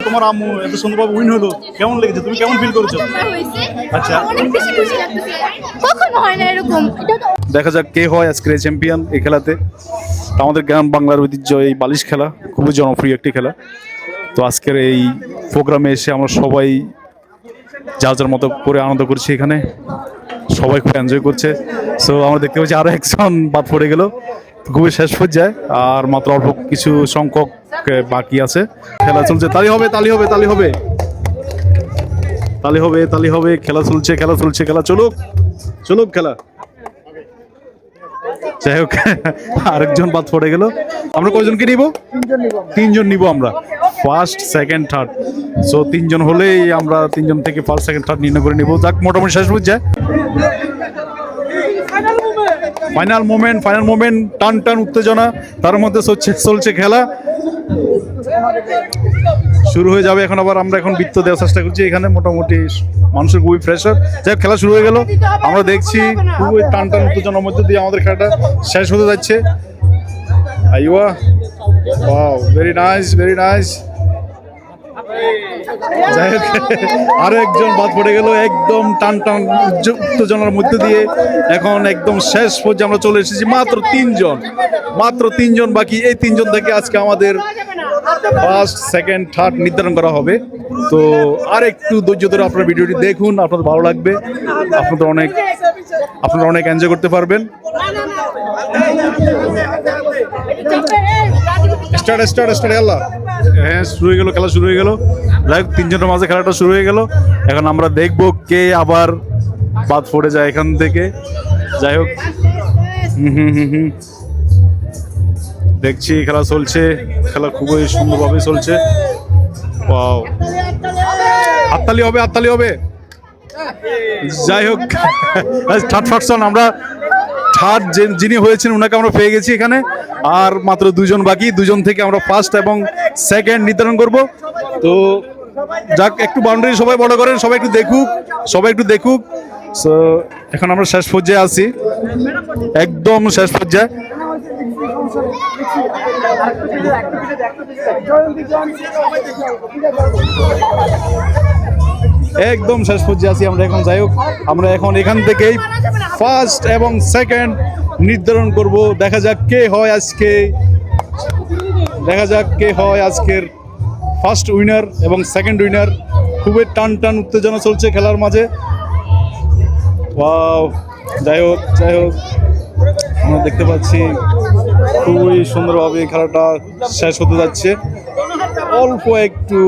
তোমার আম্মু এত সুন্দরভাবে উইন হলো, কেমন লেগেছে? তুমি কেমন ফিল করছো? আচ্ছা, অনেক বেশি খুশি লাগতেছে, কখনো হয় না এরকম। দেখা যাক কে হয় আজকের এই চ্যাম্পিয়ন এই খেলাতে। তো আমাদের গ্রাম বাংলার ঐতিহ্য এই বালিশ খেলা খুবই জনপ্রিয় একটি খেলা। তো আজকের এই প্রোগ্রামে এসে আমরা সবাই যার যার মতো করে আনন্দ করছি, এখানে সবাই খুব এনজয় করছে। সো আমরা দেখতে পাচ্ছি আরো একজন বাদ পড়ে গেল, খুবই শেষ পর্যায়ে আর মাত্র অল্প কিছু সংখ্যক বাকি আছে। খেলা চলছে, তালি হবে, তালি হবে, তালি হবে, তালি হবে, তালি হবে। খেলা চলছে, খেলা চলছে, খেলা চলুক, চলুক খেলা। যাই হোক, আরেকজন বাদ পড়ে গেল। আমরা কয়জনকে নিব? তিনজন নিব আমরা, ফার্স্ট সেকেন্ড থার্ড। সো তিনজন হলেই আমরা তিনজন থেকে ফার্স্ট সেকেন্ড থার্ড নির্ণয় করে নিব। যাক, মোটামুটি শেষ পর্যায়ে ফাইনাল মোমেন্ট, টান টান উত্তেজনা, তার মধ্যে চলছে খেলা। শুরু হয়ে যাবে এখন। আবার আমরা এখন বৃত্ত দেওয়ার চেষ্টা করছি, এখানে মোটামুটি মানুষের খুবই প্রেশার। যাই হোক, খেলা শুরু হয়ে গেল। আমরা দেখছি খুবই টান টান উত্তেজনার মধ্যে দিয়ে আমাদের খেলাটা শেষ হতে যাচ্ছে। আইওয়া, wow, very nice, very nice. যাই হোক, আরো একজন বাদ পড়ে গেল একদম টান টান উত্তেজনার মধ্যে দিয়ে। এখন একদম শেষ পর্যায়ে আমরা চলে এসেছি, মাত্র তিনজন বাকি। এই তিনজন থেকে আজকে আমাদের ফার্স্ট সেকেন্ড থার্ড নির্ধারণ করা হবে। তো আর একটু ধৈর্য ধরে আপনার ভিডিওটি দেখুন, আপনাদের ভালো লাগবে, আপনারা অনেক এনজয় করতে পারবেন। স্টার্ট আল্লাহ। হ্যাঁ, শুরু হয়ে গেল, খেলা শুরু হয়ে গেল। যাই হোক, তিনজনের মাঝে খেলাটা শুরু হয়ে গেল। এখন আমরা দেখবো কে আবার বাদ পড়ে যায় এখান থেকে। যাই হোক, দেখছি খেলা চলছে, খেলা খুবই সুন্দরভাবে চলছে। ওয়াও, হাততালি হবে, হাততালি হবে। যাই হোক, থার্ড পারসন আমরা থার্ড যিনি হয়েছেন ওনাকে আমরা পেয়ে গেছি এখানে। আর মাত্র দুজন বাকি, দুজন থেকে আমরা ফার্স্ট এবং সেকেন্ড নির্ধারণ করব। তো যাক, একটু বাউন্ডারি সবাই বড় করেন, সবাই একটু দেখুক। সো এখন আমরা শেষ পর্যায়ে আছি, একদম শেষ পর্যায়ে। একদম শেষ পর্যায়ে আছি আমরা এখন। যাই হোক, আমরা এখন এখান থেকেই ফার্স্ট এবং সেকেন্ড নির্ধারণ করব। দেখা যাক কে হয় আজকের ফার্স্ট উইনার এবং সেকেন্ড উইনার। খুবই টান টান উত্তেজনা চলছে খেলার মাঝে। ওয়াও, যাই হোক, আমরা দেখতে পাচ্ছি খুবই সুন্দরভাবে খেলাটা শেষ হতে যাচ্ছে। অল্প একটু